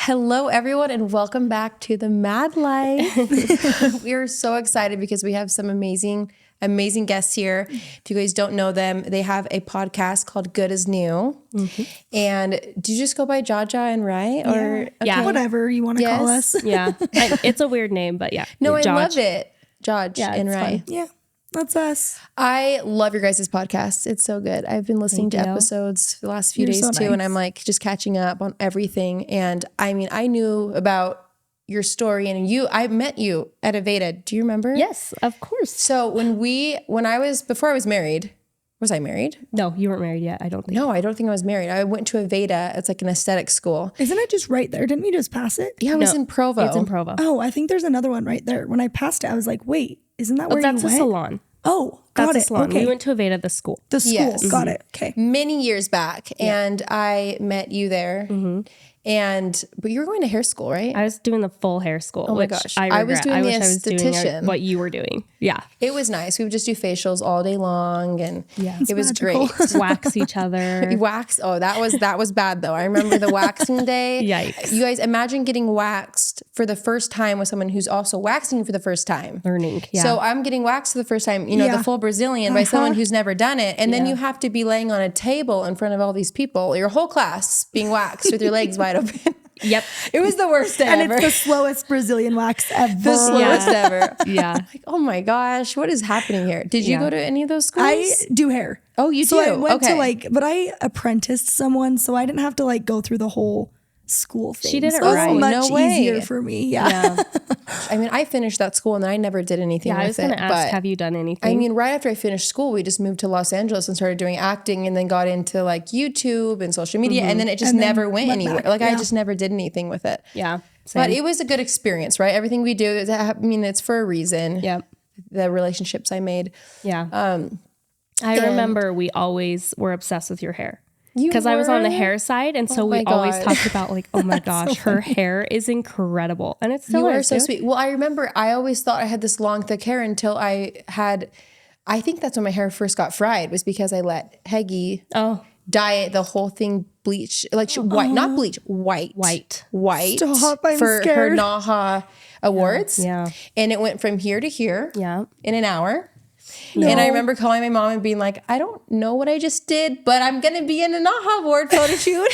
Hello, everyone, and welcome back to the MADlife. We are so excited because we have some amazing guests here. If you guys don't know them, they have a podcast called Good as New. Mm-hmm. And do you just go by Jaa and Ry? Or yeah, whatever you want to call us. Yeah, it's a weird name, but yeah. No, I love it. Jaa and Ry. Fun. Yeah. That's us. I love your guys' podcast. It's so good. I've been listening to episodes the last few days too, and I'm like just catching up on everything. And I mean, I knew about your story, and I met you at Aveda. Do you remember? Yes, of course. So before I was married, was I married? No, you weren't married yet. I don't think. No, I don't think I was married. I went to Aveda. It's like an aesthetic school. Isn't it just right there? Didn't we just pass it? Yeah, it was in Provo. It's in Provo. Oh, I think there's another one right there. When I passed it, I was like, wait, isn't that where you went? That's a salon. Oh, got That's it. a salon. Okay. We went to Aveda, the school. The school. Yes. Got it. Okay. Many years back. And I met you there. Mm-hmm. But you were going to hair school, right? I was doing the full hair school. Oh my gosh. I was doing the esthetician. What you were doing. Yeah. It was nice. We would just do facials all day long, and it was magical. great. Wax each other. Wax. Oh, that was bad though. I remember the waxing day. Yikes. You guys imagine getting waxed for the first time with someone who's also waxing you for the first time. Learning. Yeah. So I'm getting waxed for the first time, the full Brazilian by someone who's never done it. And then you have to be laying on a table in front of all these people, your whole class being waxed with your legs wide open. Yep. It was the worst day ever. And it's the slowest Brazilian wax ever. The slowest ever. Yeah. Like, oh my gosh, what is happening here? Did you go to any of those schools? I do hair. Oh, you do? So I went to but I apprenticed someone, so I didn't have to go through the whole school thing. She did it so right. It was much No way. easier for me. Yeah. I mean, I finished that school and then I never did anything with it. I was going to ask, have you done anything? I mean, right after I finished school, we just moved to Los Angeles and started doing acting, and then got into YouTube and social media, and then it just never went anywhere. I just never did anything with it. Yeah. Same. But it was a good experience, right? Everything we do, it's for a reason. Yeah. The relationships I made. Yeah. I remember we always were obsessed with your hair. Because I was on the hair side, and so we always talked about oh my gosh, her hair is incredible, and it's still you are so sweet. Well, I remember I always thought I had this long, thick hair until I think that's when my hair first got fried, was because I let Heggy dye it, the whole thing bleach, white, not bleach, white. Stop, I'm for scared. her NAHA awards. Yeah. And it went from here to here in an hour. No. And I remember calling my mom and being like, I don't know what I just did, but I'm going to be in a NAHA award photo shoot.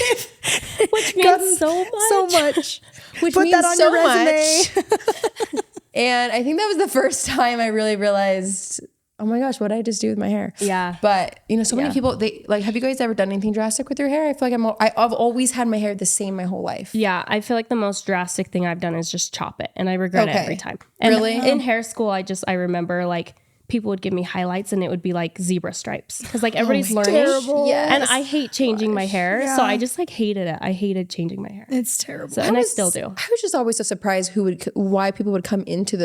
Which means so much. Which Put means that on so your resume. much. And I think that was the first time I really realized, oh my gosh, what did I just do with my hair? Yeah. But so many people, they have you guys ever done anything drastic with your hair? I feel like I've always had my hair the same my whole life. Yeah. I feel like the most drastic thing I've done is just chop it, and I regret it every time. And really? In hair school, I remember people would give me highlights, and it would be zebra stripes, because everybody's learning. Terrible. Yes. And I hate changing my hair. So I just hated it. I hated changing my hair. It's terrible. So, I still do. I was just always so surprised why people would come into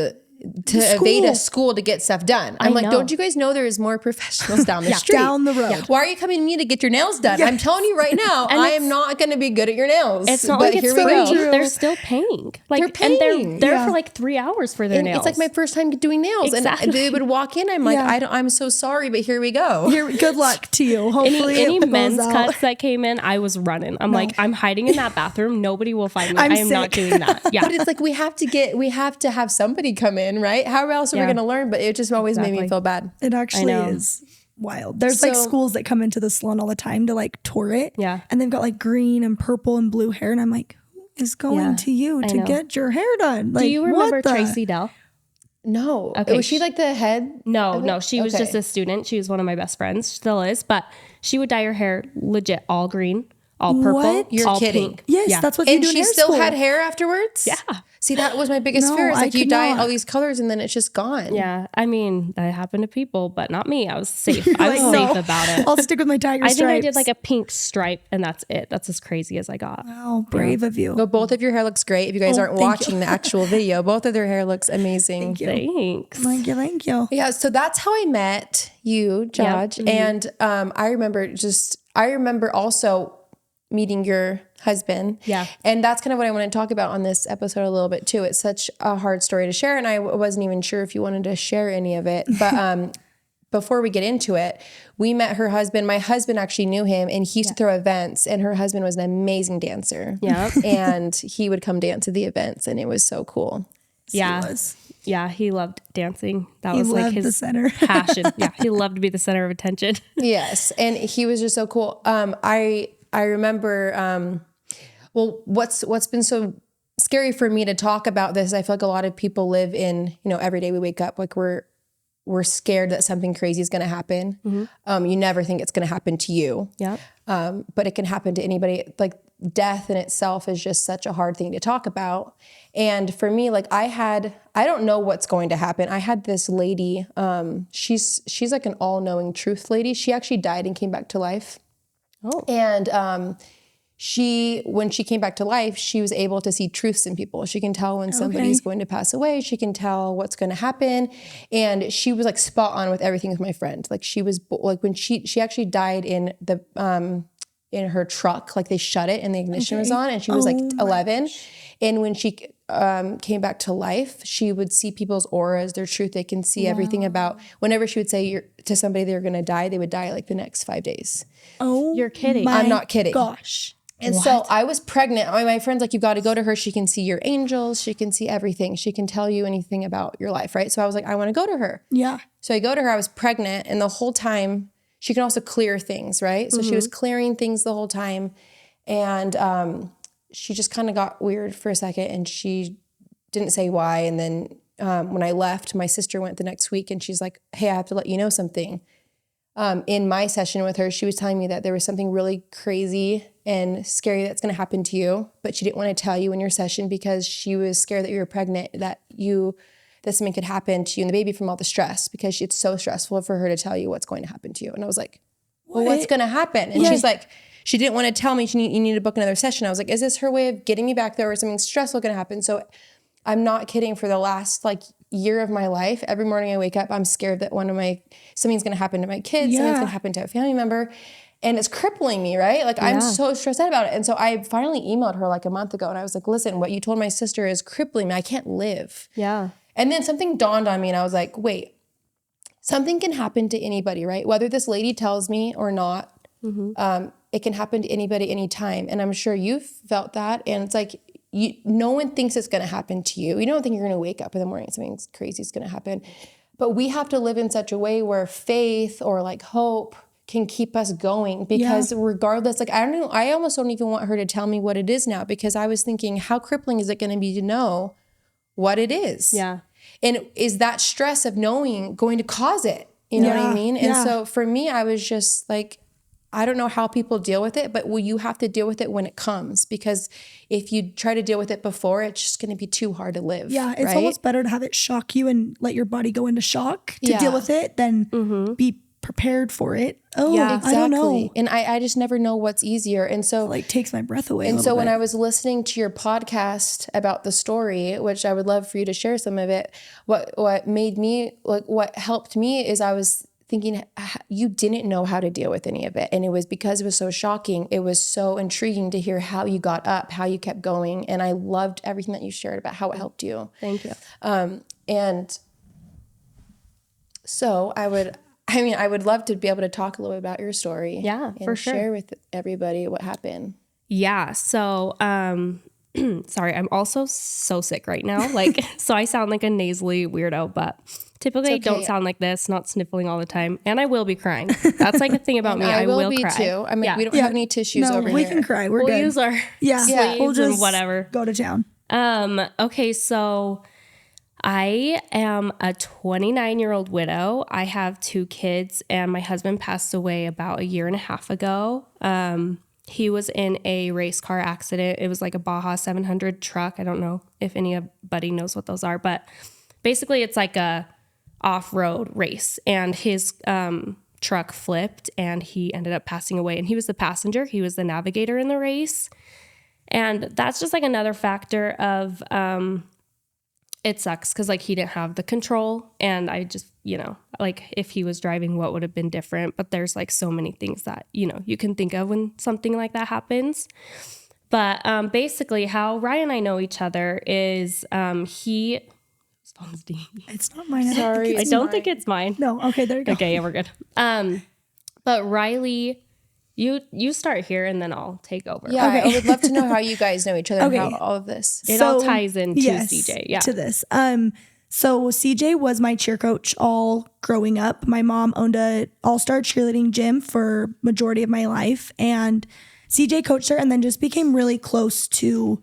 Aveda school to get stuff done. I'm like, don't you guys know there is more professionals down the street? Down the road. Yeah. Why are you coming to me to get your nails done? I'm telling you right now, I am not going to be good at your nails. It's not but like it's free. They're still paying. They're paying. And they're for 3 hours for their nails. It's like my first time doing nails. Exactly. And they would walk in. I'm like, I'm so sorry, but here we go. Good luck to you. Hopefully any it men's goes out. cuts that came in, I was running. I'm like, I'm hiding in that bathroom. Nobody will find me. I am not doing that. Yeah. But it's like we have to have somebody come in, right? How else are we going to learn? But it just always made me feel bad. It actually is wild. There's schools that come into the salon all the time to tour it. Yeah. And they've got purple and purple and blue hair. And I'm like, who is going to you to get your hair done? Do you remember Tracy Dell? No. Okay. Was she the head? No. She was just a student. She was one of my best friends. Still is. But she would dye her hair legit all green, all purple, What? You're all kidding. pink. Yes, that's what you do in hair she still school. had hair afterwards? Yeah. See, that was my biggest No, fear. It's I you could dye not. all these colors and then it's just gone. Yeah. I mean, that happened to people, but not me. I was safe. I was safe about it. I'll stick with my tiger stripes. I think I did a pink stripe, and that's it. That's as crazy as I got. Wow, brave of you. But both of your hair looks great. If you guys aren't thank watching the actual video, both of their hair looks amazing. Thanks. Thank you. Yeah, so that's how I met you, Judge. Yep. And I remember also meeting your husband. Yeah. And that's kind of what I want to talk about on this episode a little bit too. It's such a hard story to share, and I wasn't even sure if you wanted to share any of it. But before we get into it, we met her husband. My husband actually knew him, and he used to throw events, and her husband was an amazing dancer. Yeah. And he would come dance at the events, and it was so cool. Yeah. Yeah, he loved dancing. That He was like loved his the center. passion. Yeah, he loved to be the center of attention. Yes, and he was just so cool. I remember. Well, what's been so scary for me to talk about this? I feel like a lot of people live in, every day we wake up like we're scared that something crazy is going to happen. You never think it's going to happen to you. Yeah. But it can happen to anybody. Like death in itself is just such a hard thing to talk about. And for me, like I don't know what's going to happen. I had this lady, she's like an all-knowing truth lady. She actually died and came back to life. Oh. And when she came back to life, she was able to see truths in people. She can tell when somebody's going to pass away. She can tell what's going to happen. And she was like spot on with everything with my friend. Like she was like when she actually died in in her truck, like they shut it and the ignition was on, and she was like 11. And when she came back to life, she would see people's auras, their truth. They can see everything about whenever she would say to somebody they're going to die, they would die like the next 5 days. Oh, you're kidding. I'm not kidding. Gosh. And so I was pregnant. My friend's like, you've got to go to her. She can see your angels. She can see everything. She can tell you anything about your life, right? So I was like, I want to go to her. Yeah. So I go to her. I was pregnant. And the whole time, she can also clear things, right? So she was clearing things the whole time. And she just kind of got weird for a second. And she didn't say why. And then when I left, my sister went the next week. And she's like, hey, I have to let you know something. In my session with her, she was telling me that there was something really crazy and scary that's going to happen to you, but she didn't want to tell you in your session because she was scared that you were pregnant, that something could happen to you and the baby from all the stress, because it's so stressful for her to tell you what's going to happen to you. And I was like, well, what's going to happen? And she's like, she didn't want to tell me you need to book another session. I was like, is this her way of getting me back there, or something stressful going to happen? So I'm not kidding. For the last year of my life, every morning I wake up, I'm scared that something's going to happen to my kids, something's going to happen to a family member, and it's crippling me, right? Like I'm so stressed out about it. And so I finally emailed her like a month ago, and I was like, listen, what you told my sister is crippling me. I can't live. Yeah. And then something dawned on me, and I was like, wait, something can happen to anybody, right? Whether this lady tells me or not, it can happen to anybody anytime. And I'm sure you've felt that. And it's like, no one thinks it's going to happen to you. You don't think you're going to wake up in the morning and something crazy is going to happen. But we have to live in such a way where faith or like hope can keep us going, because regardless, like, I don't know, I almost don't even want her to tell me what it is now, because I was thinking, how crippling is it going to be to know what it is? Yeah. And is that stress of knowing going to cause it? You know what I mean? And so for me, I was just like, I don't know how people deal with it, but you have to deal with it when it comes, because if you try to deal with it before, it's just going to be too hard to live. Yeah, it's almost better to have it shock you and let your body go into shock to deal with it than be prepared for it. Oh, yeah, exactly. I don't know. And I just never know what's easier. And so it takes my breath away. And so when I was listening to your podcast about the story, which I would love for you to share some of it, what made me, like, what helped me is I was thinking, you didn't know how to deal with any of it. And it was because it was so shocking. It was so intriguing to hear how you got up, how you kept going. And I loved everything that you shared about how it helped you. Thank you. And so I would love to be able to talk a little bit about your story. Yeah, and for sure. share with everybody what happened. Yeah. So, sorry, I'm also so sick right now. So I sound like a nasally weirdo, but typically I don't sound like this, not sniffling all the time. And I will be crying. That's like a thing about me. I will be cry. Too. I mean, we don't have any tissues over here. We can cry. We'll good. Use our sleeves we'll just and whatever. Go to town. Okay. So I am a 29-year-old widow. I have 2 kids, and my husband passed away about a year and a half ago. He was in a race car accident. It was like a Baja 700 truck. I don't know if anybody knows what those are, but basically it's like a off-road race, and his truck flipped and he ended up passing away, and he was the passenger. He was the navigator in the race. And that's just like another factor of, it sucks because like he didn't have the control, and I just, like if he was driving, what would have been different? But there's like so many things that, you can think of when something like that happens. But basically how Ryan and I know each other is he phone's dinging. It's not mine. Sorry. I don't think it's mine. No. Okay, there you go. Okay, yeah, we're good. But Riley, you start here and then I'll take over. Yeah, Okay. I would love to know how you guys know each other Okay. and how all of this. It all ties into CJ. Yeah. To this. So CJ was my cheer coach all growing up. My mom owned a all-star cheerleading gym for majority of my life, and CJ coached her and then just became really close to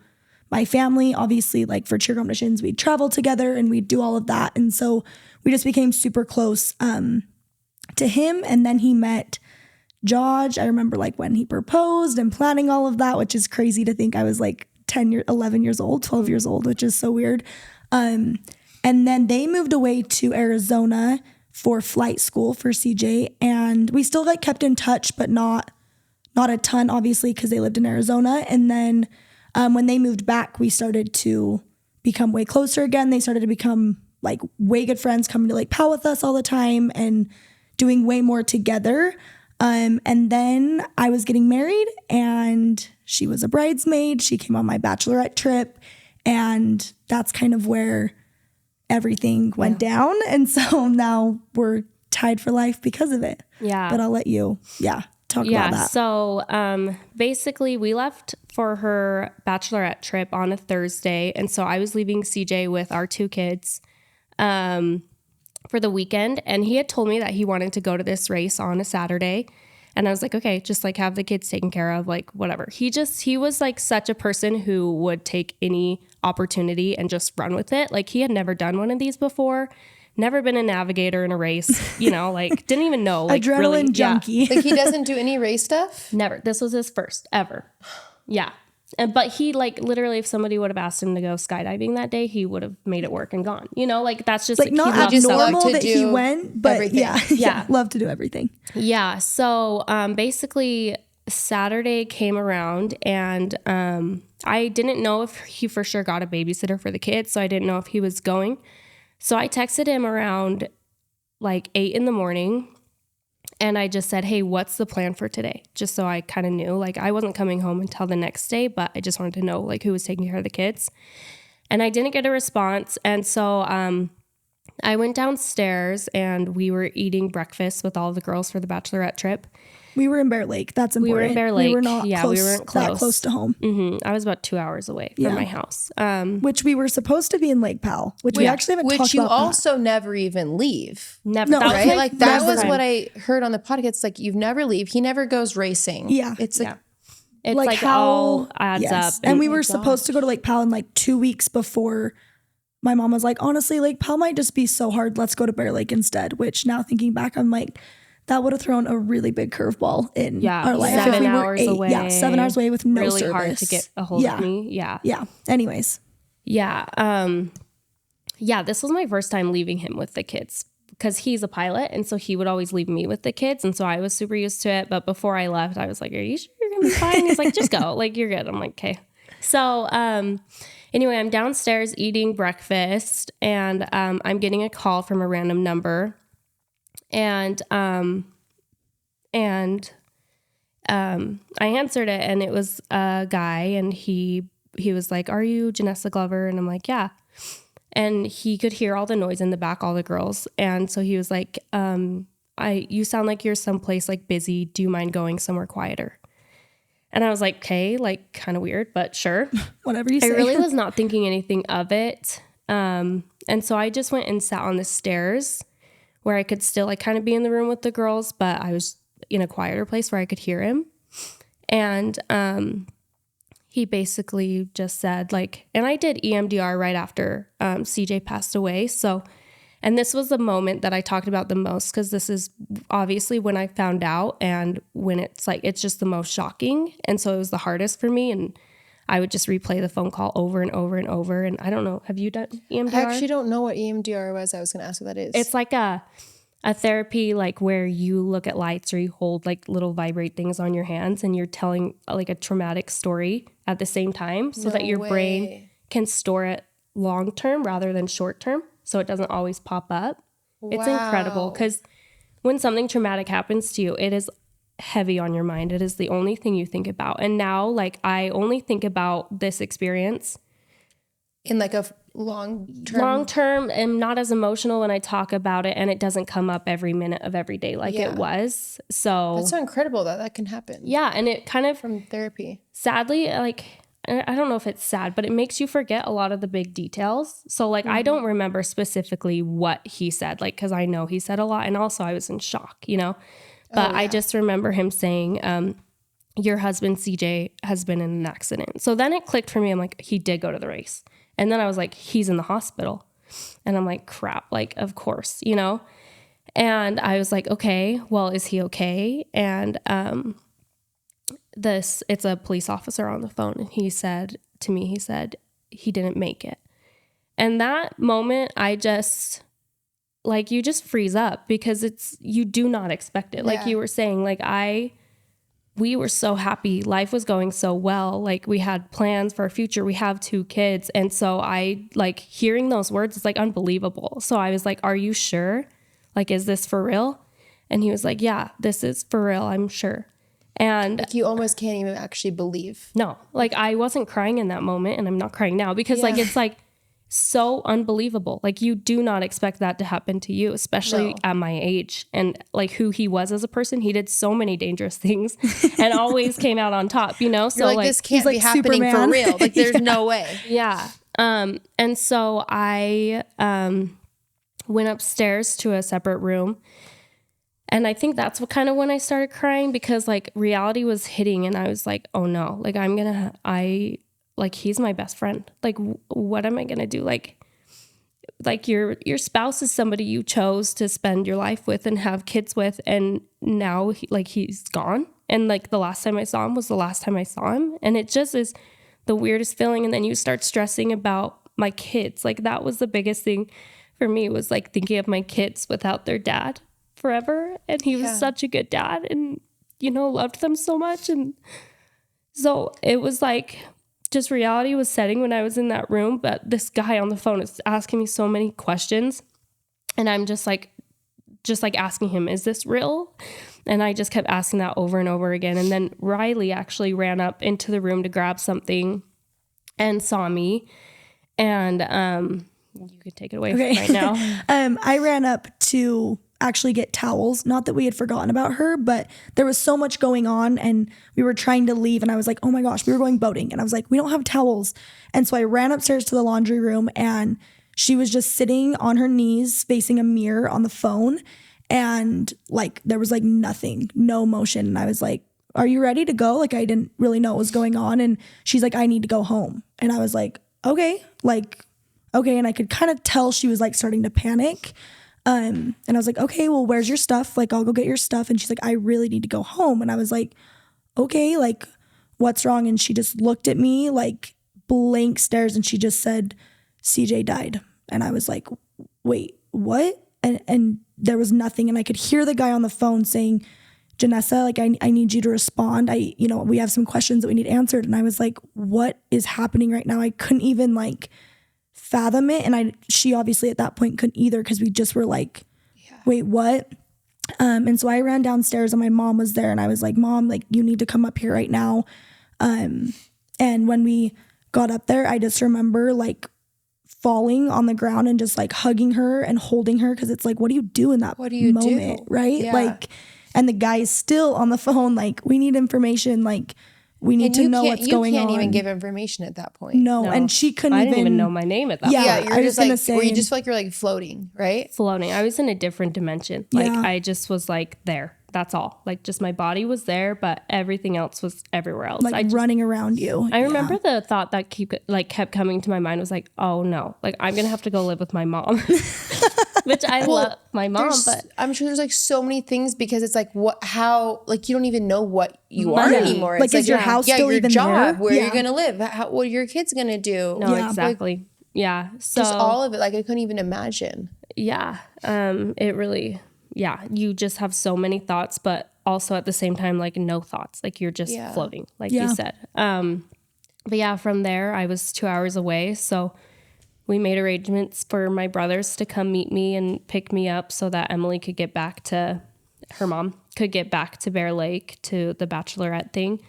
my family. Obviously, like for cheer competitions, we'd travel together and we'd do all of that. And so we just became super close to him. And then he met George. I remember like when he proposed and planning all of that, which is crazy to think I was like 11 years old, 12 years old, which is so weird. And then they moved away to Arizona for flight school for CJ. And we still like kept in touch, but not a ton, obviously, because they lived in Arizona. And then when they moved back, we started to become way closer again. They started to become like way good friends, coming to like PAL with us all the time and doing way more together. And then I was getting married and she was a bridesmaid. She came on my bachelorette trip, and that's kind of where everything went down. And so now we're tied for life because of it. Yeah. But I'll let you, talk about that. So basically we left for her bachelorette trip on a Thursday. And so I was leaving CJ with our 2 kids for the weekend. And he had told me that he wanted to go to this race on a Saturday. And I was like, okay, just like have the kids taken care of, like whatever. He was like such a person who would take any opportunity and just run with it. Like he had never done one of these before, never been a navigator in a race, like didn't even know. Like Adrenaline really, junkie. Yeah. Like he doesn't do any race stuff? Never. This was his first ever. Yeah. But he like literally, if somebody would have asked him to go skydiving that day, he would have made it work and gone. Like that's just like not abnormal that he went, but everything. yeah, love to do everything. Yeah. So basically Saturday came around and I didn't know if he for sure got a babysitter for the kids. So I didn't know if he was going. So I texted him around like 8 a.m. and I just said, hey, what's the plan for today? Just so I kind of knew, like I wasn't coming home until the next day, but I just wanted to know like who was taking care of the kids. And I didn't get a response. And so I went downstairs and we were eating breakfast with all the girls for the bachelorette trip. We were in Bear Lake. That's important. We were in Bear Lake. We were not we weren't close. That close to home. Mm-hmm. I was about 2 hours away from my house. Which we were supposed to be in Lake Powell, which we actually haven't talked about. Which you also never even leave. Never. No, that right? was That was what I heard on the podcast. It's like you've never leave. He never goes racing. Yeah. It's like, It's like how, all adds up. And we were supposed to go to Lake Powell in like 2 weeks before my mom was like, honestly, Lake Powell might just be so hard. Let's go to Bear Lake instead. Which now thinking back, I'm like, that would have thrown a really big curveball in our life. 7 hours away. Yeah, 7 hours away with no really service. Hard to get a hold of me. Yeah. Yeah. Anyways. Yeah. This was my first time leaving him with the kids because he's a pilot. And so he would always leave me with the kids. And so I was super used to it. But before I left, I was like, are you sure you're going to be fine? He's like, just go. Like, you're good. I'm like, okay. So anyway, I'm downstairs eating breakfast and I'm getting a call from a random number. And I answered it and it was a guy and he was like, are you Janessa Glover? And I'm like, yeah. And he could hear all the noise in the back, all the girls. And so he was like, you sound like you're someplace like busy. Do you mind going somewhere quieter? And I was like, okay, like kind of weird, but sure. Whatever you say. I really was not thinking anything of it. And so I just went and sat on the stairs where I could still like kind of be in the room with the girls, but I was in a quieter place where I could hear him. And he basically just said like, and I did EMDR right after CJ passed away. So, and this was the moment that I talked about the most because this is obviously when I found out and when it's like, it's just the most shocking. And so it was the hardest for me. And I would just replay the phone call over and over and over. And I don't know, have you done EMDR? I actually don't know what EMDR was. I was going to ask what that is. It's like a therapy, like where you look at lights or you hold like little vibrate things on your hands and you're telling like a traumatic story at the same time so that your brain can store it long term rather than short term. So it doesn't always pop up. Wow. It's incredible because when something traumatic happens to you, it is heavy on your mind. It is the only thing you think about. And now like I only think about this experience in like a long term and not as emotional when I talk about it, and it doesn't come up every minute of every day like it was. So that's so incredible that can happen. Yeah. And it kind of from therapy, sadly, like, I don't know if it's sad, but it makes you forget a lot of the big details. So like, I don't remember specifically what he said, like, cause I know he said a lot, and also I was in shock, you know, but I just remember him saying, your husband, CJ, has been in an accident. So then it clicked for me. I'm like, he did go to the race. And then I was like, he's in the hospital. And I'm like, crap, like, of course, you know? And I was like, okay, well, is he okay? And, it's a police officer on the phone. And he said to me, he didn't make it. And that moment, I just, like, you just freeze up because you do not expect it. Like you were saying, like, we were so happy. Life was going so well. Like, we had plans for our future. We have 2 kids. And so I, like, hearing those words, it's like unbelievable. So I was like, are you sure? Like, is this for real? And he was like, yeah, this is for real. I'm sure. And like, you almost can't even actually believe. No, like, I wasn't crying in that moment, and I'm not crying now because like, it's like so unbelievable. Like, you do not expect that to happen to you, especially at my age, and like who he was as a person. He did so many dangerous things and always came out on top, you know? So like, this can't be happening Superman. For real. Like, there's no way. Yeah. And so I went upstairs to a separate room. And I think that's what kind of when I started crying, because like reality was hitting, and I was like, oh no, like like, he's my best friend. Like, what am I going to do? Like your spouse is somebody you chose to spend your life with and have kids with. And now he's gone. And like, the last time I saw him was the last time I saw him. And it just is the weirdest feeling. And then you start stressing about my kids. Like, that was the biggest thing for me, was like thinking of my kids without their dad forever. And he was such a good dad, and, you know, loved them so much. And so it was like, just reality was setting when I was in that room. But this guy on the phone is asking me so many questions, and I'm just like asking him, is this real? And I just kept asking that over and over again. And then Riley actually ran up into the room to grab something and saw me. And you could take it away right now. I ran up to actually get towels. Not that we had forgotten about her, but there was so much going on, and we were trying to leave, and I was like, oh my gosh, we were going boating, and I was like, we don't have towels. And so I ran upstairs to the laundry room, and she was just sitting on her knees facing a mirror on the phone, and like, there was like nothing, no motion. And I was like, are you ready to go? Like, I didn't really know what was going on. And she's like, I need to go home. And I was like, okay. And I could kind of tell she was like starting to panic. And I was like, okay, well, where's your stuff? Like, I'll go get your stuff. And she's like, I really need to go home. And I was like, okay, like, what's wrong? And she just looked at me like blank stares, and she just said, CJ died. And I was like, wait, what? And there was nothing. And I could hear the guy on the phone saying, Janessa, like, I need you to respond. We have some questions that we need answered. And I was like, what is happening right now? I couldn't even like fathom it. And she obviously at that point couldn't either, because we just were like, wait, what? And so I ran downstairs, and my mom was there, and I was like, Mom, like, you need to come up here right now. And when we got up there, I just remember like falling on the ground and just like hugging her and holding her, because it's like, what do you do in that moment? Right? Yeah. Like, and the guy is still on the phone, like, we need information, like, we need to know what's going on. You can't even give information at that point. No, and she couldn't I didn't even know my name at that point. Yeah, you're just like, or you just feel like you're like floating, right? Floating. I was in a different dimension. Like, I just was like there. That's all. Like, just my body was there, but everything else was everywhere else. Like, running around you. I remember the thought that kept coming to my mind was like, oh no, like, I'm going to have to go live with my mom. Which I love my mom, but I'm sure there's like so many things, because it's like, how, like, you don't even know what you are anymore. Like, is your house still even job, there? Where you're going to live? What are your kids going to do? No, exactly. Like, so just all of it. Like, I couldn't even imagine. Yeah. It really, you just have so many thoughts, but also at the same time, like, no thoughts. Like, you're just floating, like you said. But yeah, from there, I was 2 hours away. So we made arrangements for my brothers to come meet me and pick me up so that Emily could get back to her mom, could get back to Bear Lake to the bachelorette thing.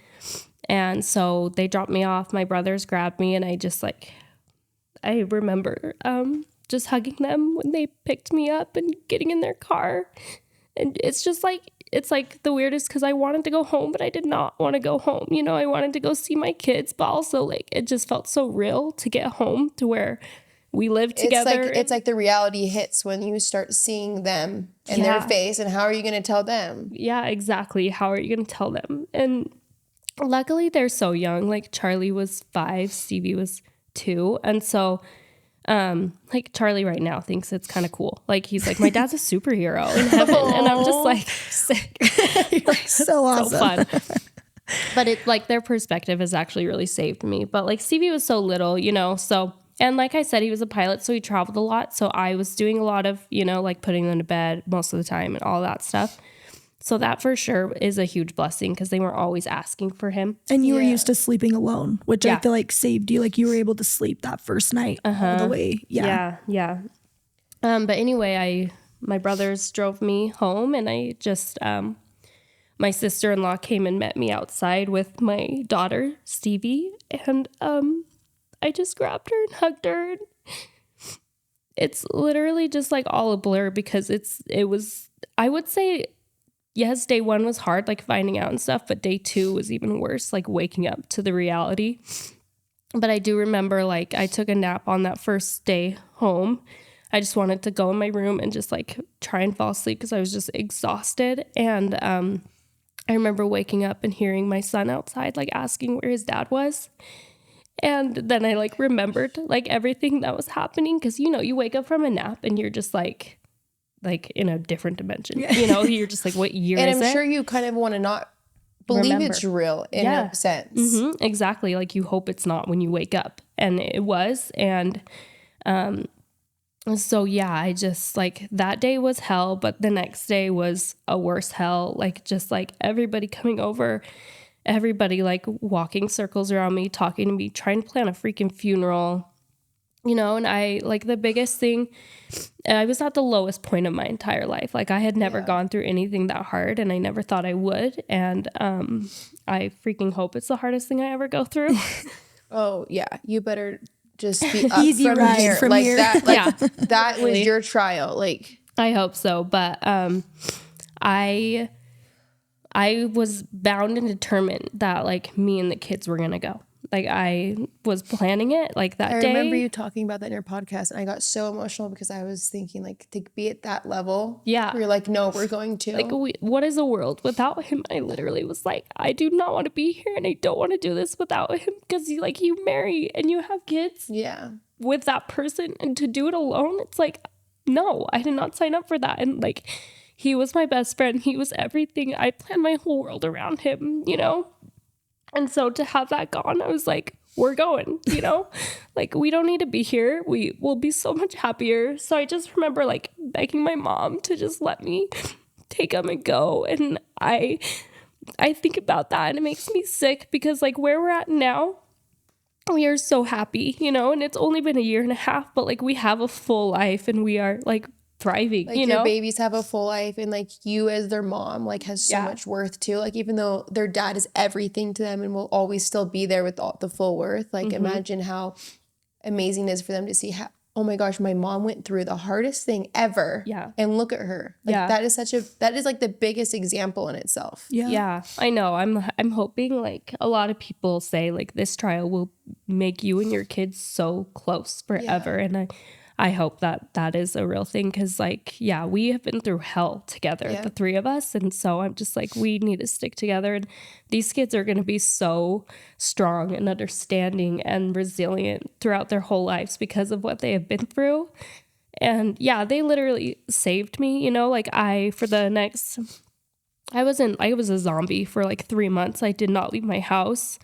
And so they dropped me off. My brothers grabbed me, and I just like, I remember just hugging them when they picked me up and getting in their car. And it's just like, it's like the weirdest because I wanted to go home, but I did not want to go home. You know, I wanted to go see my kids, but also like it just felt so real to get home to where we live together. It's like the reality hits when you start seeing them in their face, and how are you going to tell them? Yeah, exactly. How are you going to tell them? And luckily they're so young. Like Charlie was 5, Stevie was 2. And so like Charlie right now thinks it's kind of cool. Like he's like, my dad's a superhero in heaven. And I'm just like, sick. So awesome. So fun. But it like their perspective has actually really saved me. But like Stevie was so little, you know, so, and like I said, he was a pilot, so he traveled a lot. So I was doing a lot of, you know, like putting them to bed most of the time and all that stuff. So that for sure is a huge blessing because they weren't always asking for him. And you were used to sleeping alone, which I feel like saved you. Like you were able to sleep that first night all the way. Yeah. But anyway, my brothers drove me home, and I just, my sister-in-law came and met me outside with my daughter, Stevie. And I just grabbed her and hugged her. And it's literally just like all a blur because it was, I would say, yes, day 1 was hard, like finding out and stuff, but day 2 was even worse, like waking up to the reality. But I do remember like I took a nap on that first day home. I just wanted to go in my room and just like try and fall asleep because I was just exhausted. And I remember waking up and hearing my son outside, like asking where his dad was. And then I like remembered like everything that was happening because, you know, you wake up from a nap and you're just like in a different dimension, you know, you're just like, what year is it? And I'm sure you kind of want to not believe it's real in a sense. Mm-hmm, exactly. Like you hope it's not when you wake up, and it was. And so, yeah, I just like that day was hell, but the next day was a worse hell. Like just like everybody coming over, everybody like walking circles around me, talking to me, trying to plan a freaking funeral. You know, and I like the biggest thing, I was at the lowest point of my entire life. Like I had never gone through anything that hard, and I never thought I would. And I freaking hope it's the hardest thing I ever go through. Oh yeah, you better just be up Easy from ride here. from Like here. that. Like that was your trial. Like I hope so, but I was bound and determined that like me and the kids were gonna go. Like I was planning it like that day. I remember you talking about that in your podcast, and I got so emotional because I was thinking like to be at that level. Yeah. Where you're like, no, we're going to. Like what is a world without him? I literally was like, I do not want to be here, and I don't want to do this without him because you marry and you have kids with that person, and to do it alone, it's like, no, I did not sign up for that. And like he was my best friend. He was everything. I planned my whole world around him, you know? And so to have that gone, I was like, we're going, you know, like we don't need to be here. We will be so much happier. So I just remember like begging my mom to just let me take him and go. And I think about that, and it makes me sick because like where we're at now, we are so happy, you know, and it's only been 1.5 years, but like we have a full life and we are like thriving, like you your know? babies have a full life, and like you as their mom like has so much worth too. Like even though their dad is everything to them and will always still be there with all the full worth, like imagine how amazing it is for them to see how, oh my gosh, my mom went through the hardest thing ever, and look at her. Like that is like the biggest example in itself. Yeah, I know. I'm hoping like a lot of people say like this trial will make you and your kids so close forever, and I hope that is a real thing because, like, yeah, we have been through hell together, the 3 of us. And so I'm just like, we need to stick together. And these kids are going to be so strong and understanding and resilient throughout their whole lives because of what they have been through. And yeah, they literally saved me, you know, like I was a zombie for like 3 months. I did not leave my house.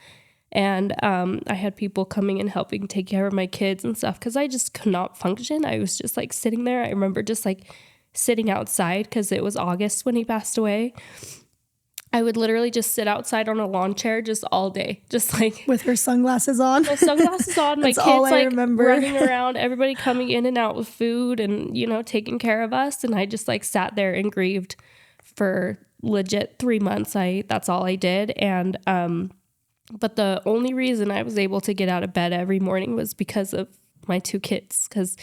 And I had people coming and helping take care of my kids and stuff because I just could not function. I was just like sitting there. I remember just like sitting outside because it was August when he passed away. I would literally just sit outside on a lawn chair just all day, just like with her sunglasses on. My sunglasses on, my kids like running around, everybody coming in and out with food and, you know, taking care of us. And I just like sat there and grieved for legit 3 months. That's all I did. And but the only reason I was able to get out of bed every morning was because of my 2 kids because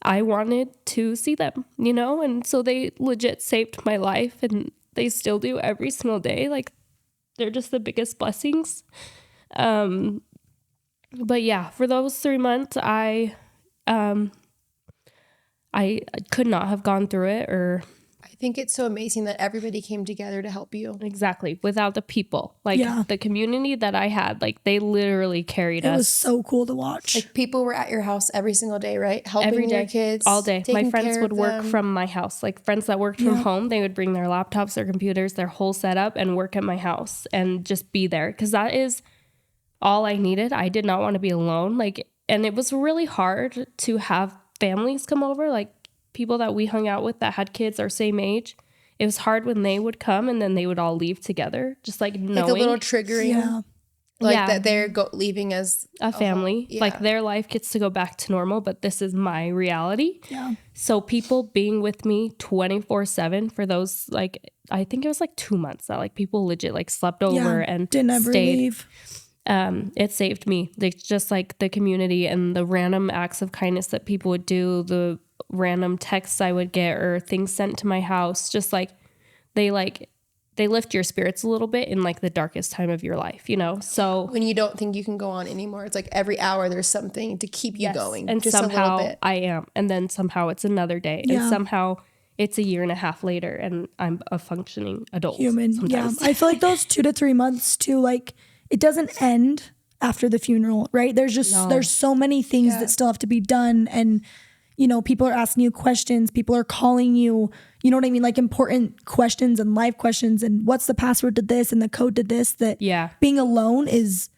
I wanted to see them, you know? And so they legit saved my life, and they still do every single day. Like, they're just the biggest blessings. But yeah, for those 3 months, I could not have gone through it, or I think it's so amazing that everybody came together to help you. exactly, without the people, like the community that I had, like they literally carried us. It was so cool to watch. Like, people were at your house every single day, right? Helping Every day, your kids all day. My friends care would of work them. from my house. Like, friends that worked from home, they would bring their laptops, their computers, their whole setup, and work at my house and just be there, because that is all I needed. I did not want to be alone. Like, and it was really hard to have families come over, like people that we hung out with that had kids our same age. It was hard when they would come and then they would all leave together, just like knowing, like a little triggering, that they're leaving as a family. Yeah. Like, their life gets to go back to normal, but this is my reality. Yeah. So people being with me 24/7 for those, like, I think it was like 2 months that like people legit like slept over and didn't ever stayed. leave. It saved me. Like, just like the community and the random acts of kindness that people would do, the random texts I would get or things sent to my house, just like they lift your spirits a little bit in like the darkest time of your life, you know? So when you don't think you can go on anymore, it's like every hour there's something to keep you going. And just somehow a little bit. I am. And then somehow it's another day. And somehow it's a year and a half later and I'm a functioning adult. Human. Sometimes. Yeah. I feel like those 2 to 3 months too, like, it doesn't end after the funeral, right? There's so many things that still have to be done. And, you know, people are asking you questions. People are calling you, you know what I mean? Like, important questions and life questions. And what's the password to this and the code to this, that being alone is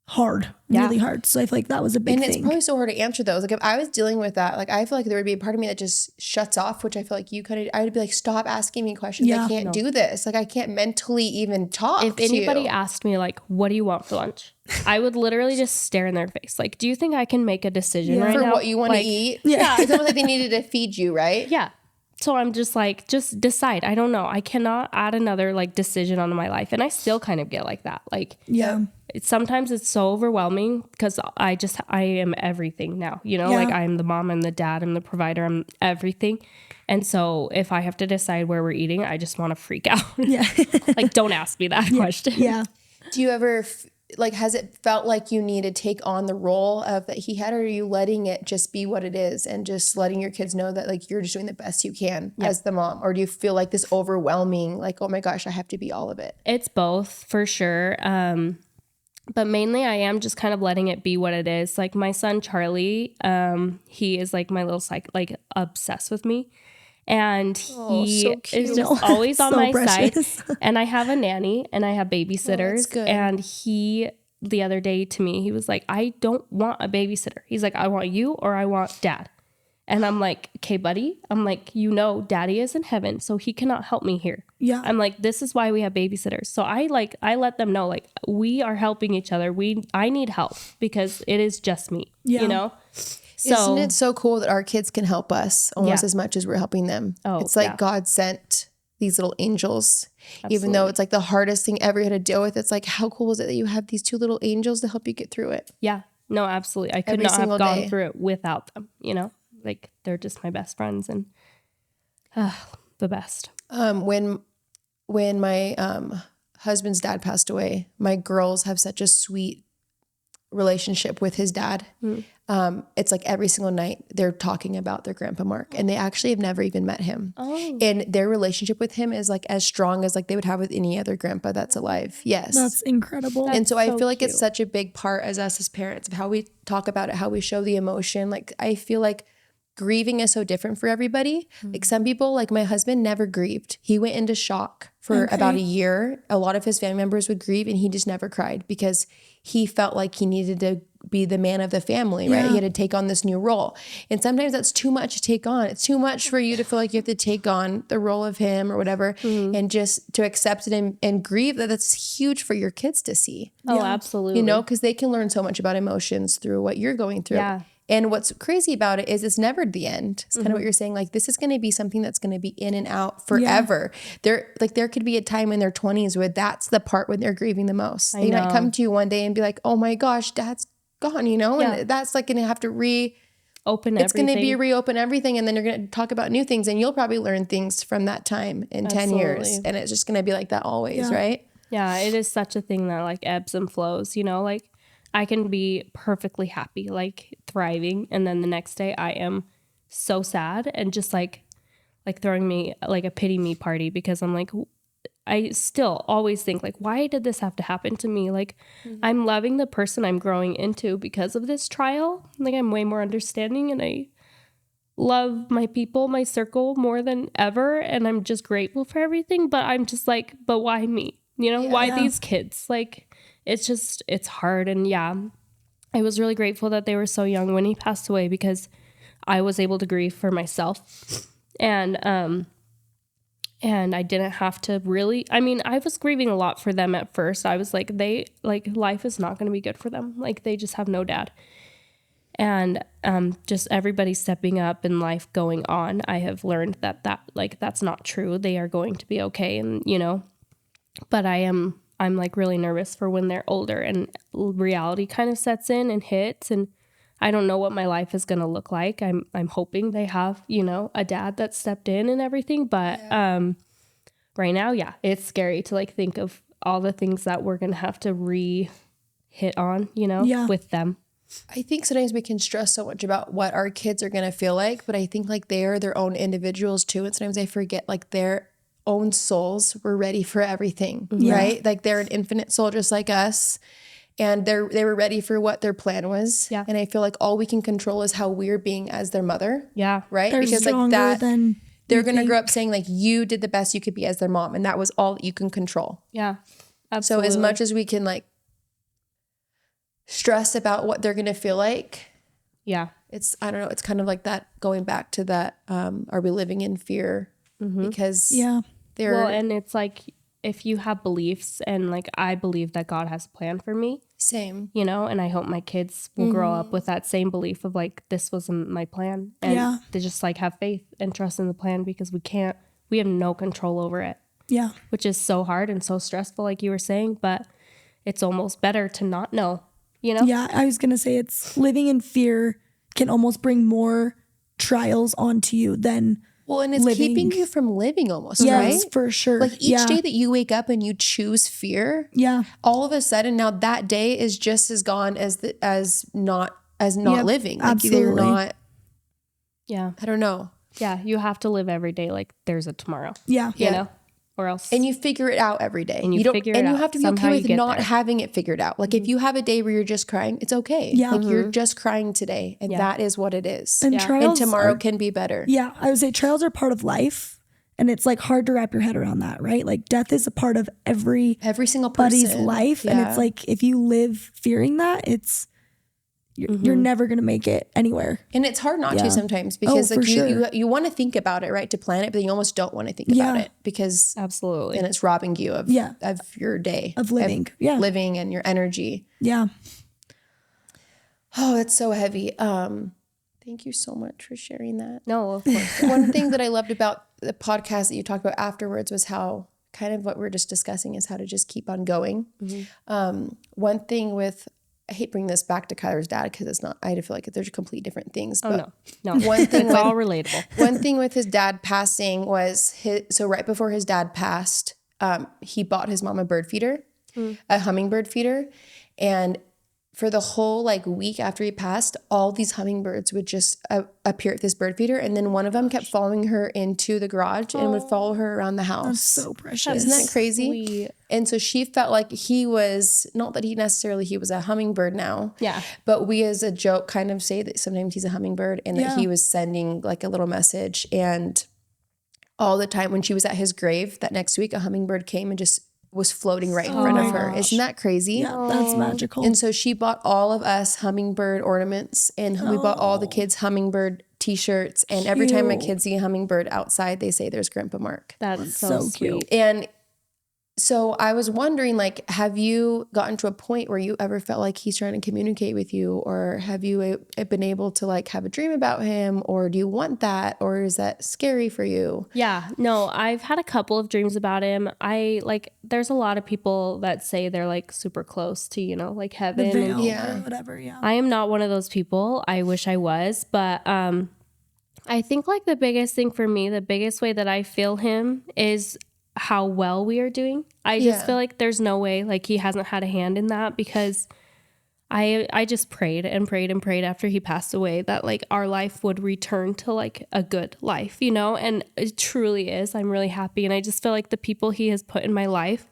hard, really hard. So I feel like that was a big thing. And it's probably so hard to answer those. Like, if I was dealing with that, like, I feel like there would be a part of me that just shuts off, which I feel like you kind of, I would be like, stop asking me questions. I can't do this. Like, I can't mentally even talk If anybody asked me, like, what do you want for lunch? I would literally just stare in their face. Like, do you think I can make a decision right now? For what you want to eat? Yeah. It's almost like they needed to feed you, right? Yeah. So I'm just like, just decide. I don't know. I cannot add another like decision onto my life. And I still kind of get like that. Like, sometimes it's so overwhelming because I am everything now, you know, like I'm the mom, I'm the dad, I'm the provider, I'm everything. And so if I have to decide where we're eating, I just want to freak out. Yeah. Like, don't ask me that question. Yeah. Do you ever has it felt like you need to take on the role of that he had, or are you letting it just be what it is and just letting your kids know that like you're just doing the best you can as the mom? Or do you feel like this overwhelming, like, oh my gosh, I have to be all of it? It's both for sure. But mainly I am just kind of letting it be what it is. Like, my son, Charlie, he is like my little like obsessed with me. And he is just always on my side. And I have a nanny and I have babysitters. And he, the other day to me, he was like, I don't want a babysitter. He's like, I want you or I want dad. And I'm like, okay, buddy. I'm like, you know, daddy is in heaven, so he cannot help me here. Yeah. I'm like, this is why we have babysitters. So I let them know, like, we are helping each other. I need help because it is just me, you know? So, isn't it so cool that our kids can help us almost as much as we're helping them? It's like God sent these little angels, even though it's like the hardest thing ever you had to deal with. It's like, how cool is it that you have these 2 little angels to help you get through it? Yeah, no, absolutely. I could not have gone through it without them, you know, like they're just my best friends and the best. When my husband's dad passed away, my girls have such a sweet relationship with his dad. It's like every single night they're talking about their grandpa Mark, and they actually have never even met him. And their relationship with him is like as strong as like they would have with any other grandpa that's alive. Yes. That's incredible. And so I feel like it's such a big part as us as parents of how we talk about it, how we show the emotion. Like, I feel like grieving is so different for everybody. Like, some people, like my husband, never grieved. He went into shock for about a year. A lot of his family members would grieve and he just never cried because he felt like he needed to be the man of the family, right? He had to take on this new role. And sometimes that's too much to take on. It's too much for you to feel like you have to take on the role of him or whatever, and just to accept it and grieve. That's huge for your kids to see. Oh, absolutely. You know, because they can learn so much about emotions through what you're going through. Yeah. And what's crazy about it is it's never the end. It's kind of what you're saying. Like, this is going to be something that's going to be in and out forever. There could be a time in their 20s where that's the part when they're grieving the most. They might come to you one day and be like, oh my gosh, dad's gone, you know? And that's like going to have to open it's everything. going to be reopen everything, and then you're going to talk about new things, and you'll probably learn things from that time in 10 years. And it's just going to be like that always, right? Yeah, it is such a thing that like ebbs and flows, you know, like I can be perfectly happy, like thriving. And then the next day I am so sad and just like throwing me like a pity me party, because I'm like, I still always think like, why did this have to happen to me? Like I'm loving the person I'm growing into because of this trial. Like I'm way more understanding, and I love my people, my circle more than ever. And I'm just grateful for everything. But I'm just like, but why me? You know, why these kids? Like, it's hard. And yeah, I was really grateful that they were so young when he passed away, because I was able to grieve for myself. And I didn't have to really, I mean, I was grieving a lot for them at first. I was like, life is not going to be good for them. Like they just have no dad. And just everybody stepping up and life going on, I have learned that that's not true. They are going to be okay. And, you know, but I'm like really nervous for when they're older and reality kind of sets in and hits, and I don't know what my life is going to look like. I'm hoping they have, you know, a dad that stepped in and everything. But right now, it's scary to like think of all the things that we're going to have to hit on, you know, with them. I think sometimes we can stress so much about what our kids are going to feel like, but I think like they are their own individuals too. And sometimes I forget like their own souls were ready for everything, right? Like they're an infinite soul just like us. And they were ready for what their plan was. Yeah. And I feel like all we can control is how we're being as their mother. Yeah. Right? They're because like that, than they're going to grow up saying like, you did the best you could be as their mom. And that was all that you can control. Yeah. Absolutely. So as much as we can like stress about what they're going to feel like. Yeah. I don't know. It's kind of like that, going back to that. Are we living in fear? Because and it's like, if you have beliefs, and like I believe that God has a plan for me. Same. You know, and I hope my kids will grow up with that same belief of like, this wasn't my plan. And to just like have faith and trust in the plan, because we have no control over it. Yeah. Which is so hard and so stressful, like you were saying, but it's almost better to not know, you know? Yeah, I was going to say it's living in fear can almost bring more trials onto you than and it's keeping you from living almost, right? Yes, for sure. Like each day that you wake up and you choose fear, all of a sudden now that day is just as gone as not living. Like absolutely. You're not. Yeah. I don't know. Yeah. You have to live every day like there's a tomorrow. Yeah. You know? Or else. And you figure it out every day. And you have to be okay with not having it figured out. Like if you have a day where you're just crying, it's okay. Yeah. Like you're just crying today, and that is what it is. And trials and tomorrow can be better. Yeah. I would say trials are part of life, and it's like hard to wrap your head around that, right? Like death is a part of every single person's life. And it's like, if you live fearing that, you're never going to make it anywhere. And it's hard not to sometimes, because like you want to think about it, right? To plan it, but you almost don't want to think about it, because absolutely. And it's robbing you of your day, of living, living and your energy. Yeah. Oh, it's so heavy. Thank you so much for sharing that. No, of course. One thing that I loved about the podcast that you talked about afterwards was how kind of what we're just discussing is how to just keep on going. One thing I hate bringing this back to Kyler's dad, because it's not, I feel like there's complete different things. But no. One thing it's all relatable. One thing with his dad passing was so right before his dad passed, he bought his mom a bird feeder, a hummingbird feeder. And for the whole like week after he passed, all these hummingbirds would just appear at this bird feeder. And then one of them kept following her into the garage and would follow her around the house. That's so precious. Isn't that crazy? Sweet. And so she felt like he was, not that he was a hummingbird now. Yeah. But we as a joke kind of say that sometimes he's a hummingbird, and that he was sending like a little message. And all the time when she was at his grave that next week, a hummingbird came and just was floating right in front of her. Isn't that crazy? Yeah, that's magical. And so she bought all of us hummingbird ornaments, and we bought all the kids hummingbird t-shirts. And every time my kids see a hummingbird outside, they say there's Grandpa Mark. That's so cute. And So I was wondering, like, have you gotten to a point where you ever felt like he's trying to communicate with you, or have you been able to like have a dream about him, or do you want that, or is that scary for you? Yeah, no, I've had a couple of dreams about him. There's a lot of people that say they're like super close to, you know, like The heaven. veil Yeah. or whatever. Yeah. I am not one of those people. I wish I was, but I think like the biggest thing for me, the biggest way that I feel him is how well we are doing. I just feel like there's no way like he hasn't had a hand in that, because I just prayed and prayed and prayed after he passed away that like our life would return to like a good life, you know, and it truly is. I'm really happy. And I just feel like the people he has put in my life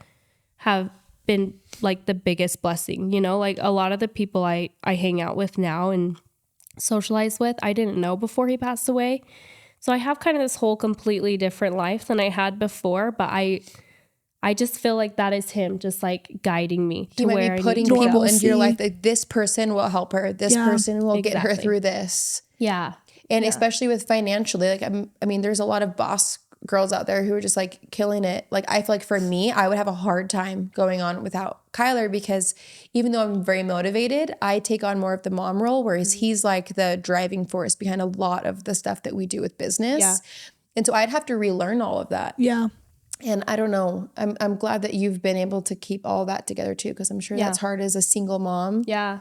have been like the biggest blessing, you know, like a lot of the people I hang out with now and socialize with, I didn't know before he passed away. So I have kind of this whole completely different life than I had before, but I just feel like that is him just like guiding me to He might where be I putting need to go. people into your life that this person will help her. This Yeah, person will get her exactly. through this. Yeah. And especially with financially, like, I mean, there's a lot of boss girls out there who are just like killing it. Like, I feel like for me, I would have a hard time going on without Kyler, because even though I'm very motivated, I take on more of the mom role, whereas he's like the driving force behind a lot of the stuff that we do with business. Yeah. And so I'd have to relearn all of that. Yeah. And I don't know, I'm glad that you've been able to keep all that together too, because I'm sure that's hard as a single mom. Yeah.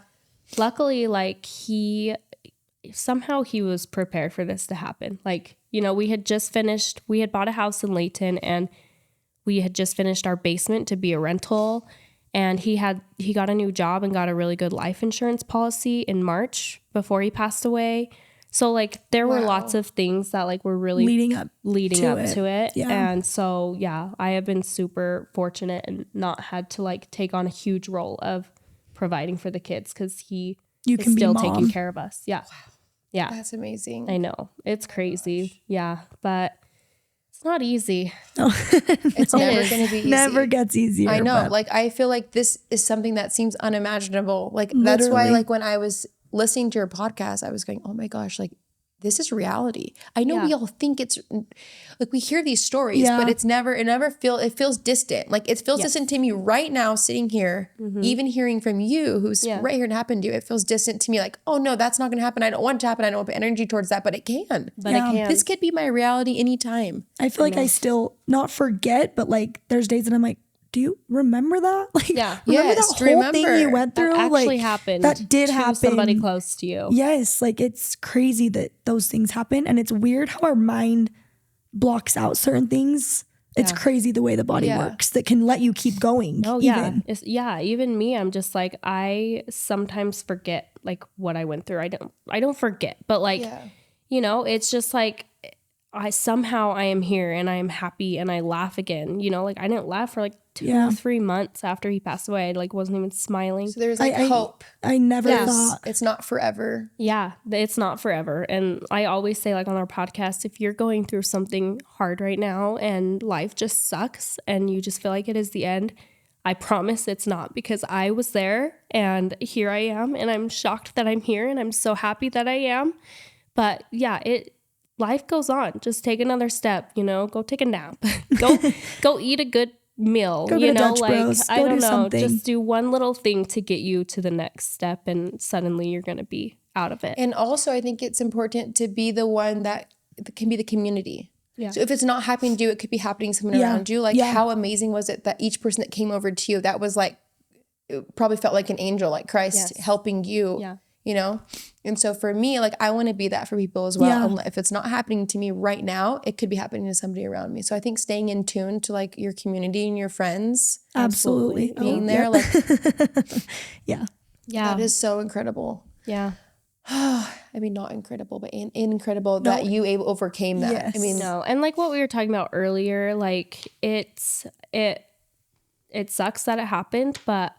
Luckily, like he was prepared for this to happen. Like, you know, we had bought a house in Layton, and we had just finished our basement to be a rental. And he got a new job and got a really good life insurance policy in March before he passed away. So like there were lots of things that like were really leading up to it. Yeah. And so, yeah, I have been super fortunate and not had to like take on a huge role of providing for the kids, because he is still taking care of us. Yeah. Wow. Yeah. That's amazing. I know. It's crazy. Yeah. But it's not easy. No. It's never going to be easy. Never gets easier. I know. But Like, I feel like this is something that seems unimaginable. Like, that's why, like, when I was listening to your podcast, I was going, oh my gosh, like, this is reality. I know we all think it's like, we hear these stories, but it feels distant. Like, it feels distant to me right now, sitting here, even hearing from you, who's right here and happened to you. It feels distant to me, like, oh no, that's not going to happen. I don't want it to happen. I don't put energy towards that, but it can. But it can. This could be my reality anytime. I feel like I still not forget, but like there's days that I'm like, do you remember that? Like, remember that whole thing you went through? That actually like, happened. That did happen. Somebody close to you. Yes. Like, it's crazy that those things happen. And it's weird how our mind blocks out certain things. It's crazy the way the body works that can let you keep going. Oh, yeah. Even me, I'm just like, I sometimes forget like what I went through. I don't forget, but like, you know, it's just like, I am here and I am happy and I laugh again. You know, like I didn't laugh for like 2-3 months after he passed away. I like wasn't even smiling. So there's like hope. I never thought. It's not forever. Yeah, it's not forever. And I always say, like on our podcast, if you're going through something hard right now and life just sucks and you just feel like it is the end, I promise it's not, because I was there and here I am and I'm shocked that I'm here and I'm so happy that I am. But yeah, life goes on. Just take another step, you know, go take a nap, go eat a good meal, Go you to know, Dutch like, Bros. I Go don't do know, something. just do one little thing to get you to the next step and suddenly you're going to be out of it. And also I think it's important to be the one that can be the community. Yeah. So if it's not happening to you, it could be happening to someone around you. Like how amazing was it that each person that came over to you, that was like, it probably felt like an angel, like Christ helping you, you know? And so for me, like I want to be that for people as well. And if it's not happening to me right now, it could be happening to somebody around me. So I think staying in tune to like your community and your friends. Absolutely. Being there, like, yeah. That is so incredible. Yeah. I mean, not incredible, but incredible that you overcame that. Yes. I mean, No. And like what we were talking about earlier, like it sucks that it happened, but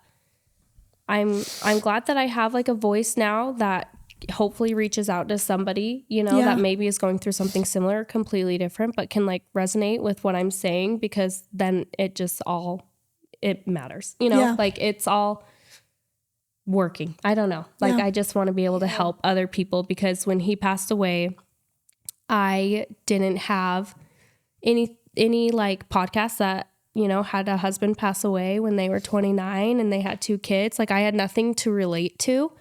I'm glad that I have like a voice now that hopefully reaches out to somebody, you know, that maybe is going through something similar, completely different, but can like resonate with what I'm saying, because then it matters, you know, like it's all working. I don't know. Like I just want to be able to help other people, because when he passed away, I didn't have any like podcasts that had a husband pass away when they were 29 and they had 2 kids. Like I had nothing to relate to.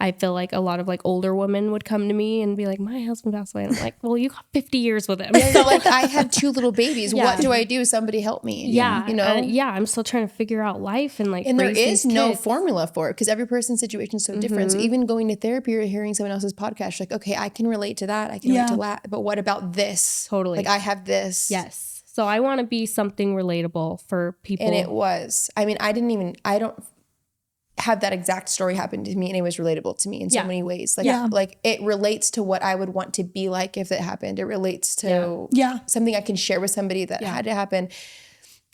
I feel like a lot of like older women would come to me and be like, my husband passed away. And I'm like, well, you got 50 years with him. So like I have 2 little babies. What do I do? Somebody help me. Yeah. You know? I'm still trying to figure out life and like, and there raise is these no kids. formula for it because every person's situation is so different. So even going to therapy or hearing someone else's podcast, you're like, okay, I can relate to that. I can relate to that. But what about this? Totally. Like I have this. Yes. So I want to be something relatable for people. And it was. I mean, I don't have that exact story happen to me, and it was relatable to me in so many ways. Like, like it relates to what I would want to be like if it happened. It relates to something I can share with somebody that had to happen.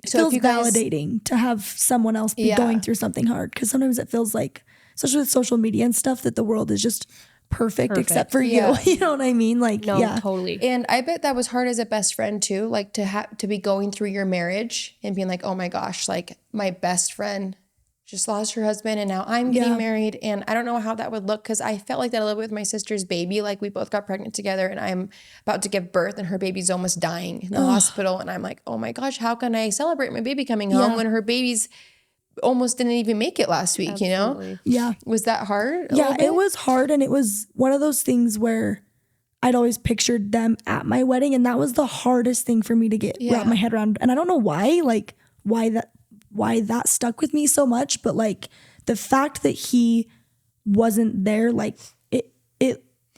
So It feels validating to have someone else be going through something hard, because sometimes it feels like, especially with social media and stuff, that the world is just perfect. Except for you. You know what I mean? Like, totally. And I bet that was hard as a best friend too, like to be going through your marriage and being like, oh my gosh, like my best friend just lost her husband and now I'm getting married. And I don't know how that would look, because I felt like that a little bit with my sister's baby. Like we both got pregnant together and I'm about to give birth and her baby's almost dying in the hospital. And I'm like, oh my gosh, how can I celebrate my baby coming home when her baby's almost didn't even make it last week, you know? Yeah. Was that hard? Yeah, it was hard. And it was one of those things where I'd always pictured them at my wedding. And that was the hardest thing for me to get wrap my head around. And I don't know why, like why that stuck with me so much, but like the fact that he wasn't there, like it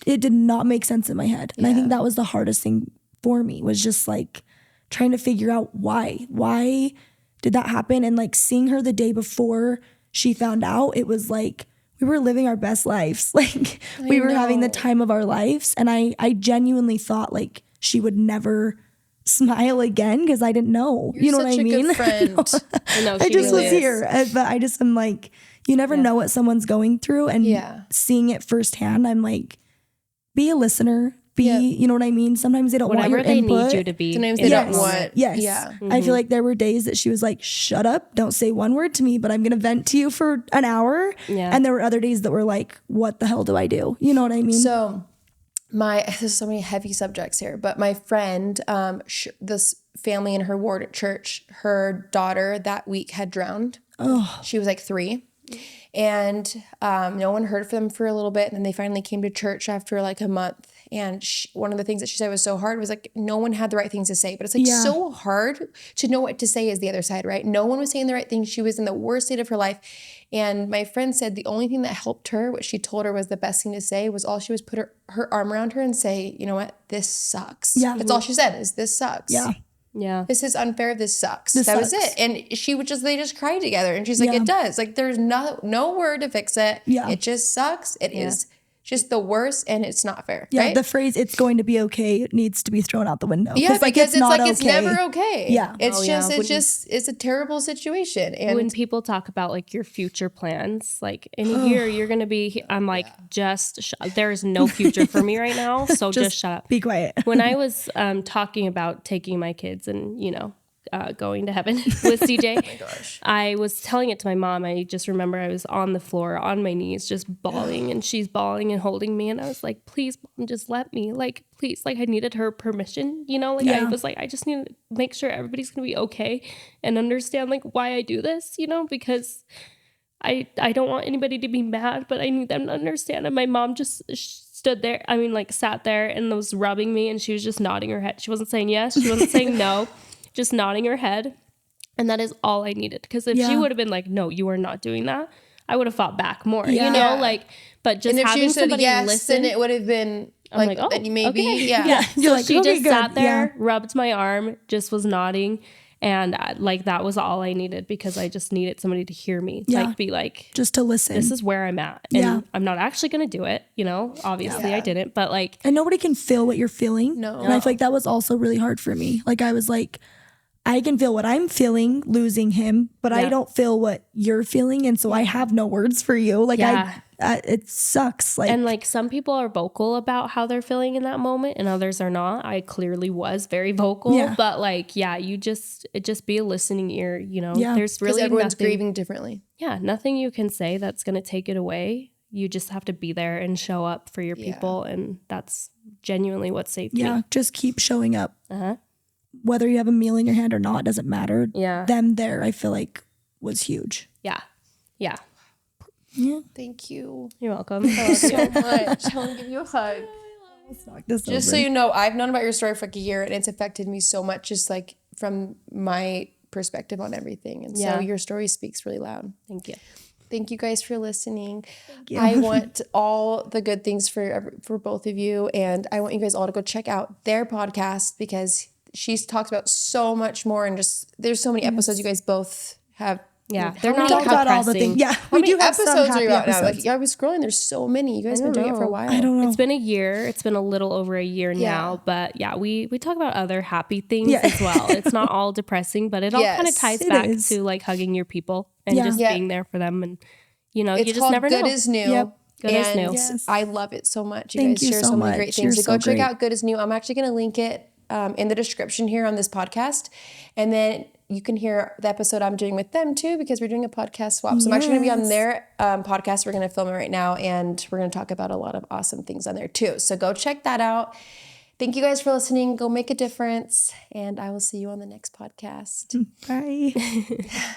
did not make sense in my head. And I think that was the hardest thing for me, was just like trying to figure out why did that happen. And like seeing her the day before she found out, it was like we were living our best lives. Like we were having the time of our lives. And I genuinely thought like she would never smile again, because I didn't know. You're you know what I such a mean? good friend. I know. I just really was is. here, but I just am like, you never know what someone's going through, and seeing it firsthand, I'm like, be a listener. You know what I mean? Sometimes they don't want your Whatever they input. need you to be. Sometimes they don't want. Yes. Yeah. I feel like there were days that she was like, shut up, don't say one word to me, but I'm going to vent to you for an hour. Yeah. And there were other days that were like, what the hell do I do? You know what I mean? So there's so many heavy subjects here, but my friend, this family in her ward at church, her daughter that week had drowned. Oh. She was like 3. And no one heard from them for a little bit. And then they finally came to church after like a month. And one of the things that she said was so hard was like, no one had the right things to say. But it's like so hard to know what to say is the other side, right? No one was saying the right thing. She was in the worst state of her life. And my friend said the only thing that helped her, what she told her was the best thing to say, was all she was put her arm around her and say, you know what, this sucks. Yeah. That's all she said is this sucks. Yeah. Yeah. This is unfair. This sucks. That was it. And they just cried together. And she's like, it does. Like there's no word to fix it. Yeah. It just sucks. It is just the worst, and it's not fair. Yeah. Right? The phrase "it's going to be okay" needs to be thrown out the window. Yeah, because it's never okay. Yeah. It's a terrible situation. And when people talk about like your future plans, like in a year you're going to be, I'm like, there is no future for me right now. So just shut up. Be quiet. When I was talking about taking my kids and, going to heaven with CJ, oh my gosh. I was telling it to my mom. I just remember I was on the floor on my knees just bawling, and she's bawling and holding me, and I was like, please mom, just let me, like, please, like I needed her permission, I was like, I just need to make sure everybody's gonna be okay and understand like why I do this, because I don't want anybody to be mad, but I need them to understand. And my mom just stood there, sat there and was rubbing me, and she was just nodding her head. She wasn't saying yes, she wasn't saying no, just nodding her head. And that is all I needed. Because if she would have been like, no, you are not doing that, I would have fought back more, but just having somebody listen. And it would have been like, oh, maybe, okay. yeah. So she just sat there, rubbed my arm, just was nodding. And that was all I needed, because I just needed somebody to hear me, be like, just to listen. This is where I'm at. And I'm not actually going to do it. Obviously I didn't, but and nobody can feel what you're feeling. No. And I feel like that was also really hard for me. Like I was like, I can feel what I'm feeling losing him, but I don't feel what you're feeling. And so I have no words for you. Like it sucks. And some people are vocal about how they're feeling in that moment and others are not. I clearly was very vocal, but you just be a listening ear, there's really everyone's nothing, grieving differently. Yeah. Nothing you can say that's going to take it away. You just have to be there and show up for your people. And that's genuinely what saved me. Yeah. Just keep showing up. Uh-huh. whether you have a meal in your hand or not, doesn't matter. Yeah. Them there, I feel like, was huge. Yeah. Yeah. Yeah. Thank you You're welcome. so much. I want to give you a hug. Just so you know, I've known about your story for like a year, and it's affected me so much, just like from my perspective on everything. And so your story speaks really loud. Thank you. Thank you guys for listening. Thank you. I want all the good things for both of you, and I want you guys all to go check out their podcast because she's talked about so much more, and just there's so many episodes you guys both have. Yeah, How they're many not Talk about all the depressing. things. Yeah, How many have some episodes are you happy out now? episodes. Like I was scrolling, there's so many. You guys have been doing it for a while. I don't know. It's been a year. It's been a little over a year now. But yeah, we talk about other happy things as well. It's not all depressing, but it all kind of ties back to like hugging your people and just being there for them. And you know, It's you just called never Good know. Is New. Yep. Good is new. Yes. I love it so much. You Thank guys you share so so many much. great You're things. So go so check great. out Good Is New. I'm actually going to link it in the description here on this podcast. And then you can hear the episode I'm doing with them too, because we're doing a podcast swap. So I'm actually going to be on their podcast. We're going to film it right now, and we're going to talk about a lot of awesome things on there too. So go check that out. Thank you guys for listening. Go make a difference. And I will see you on the next podcast. Bye.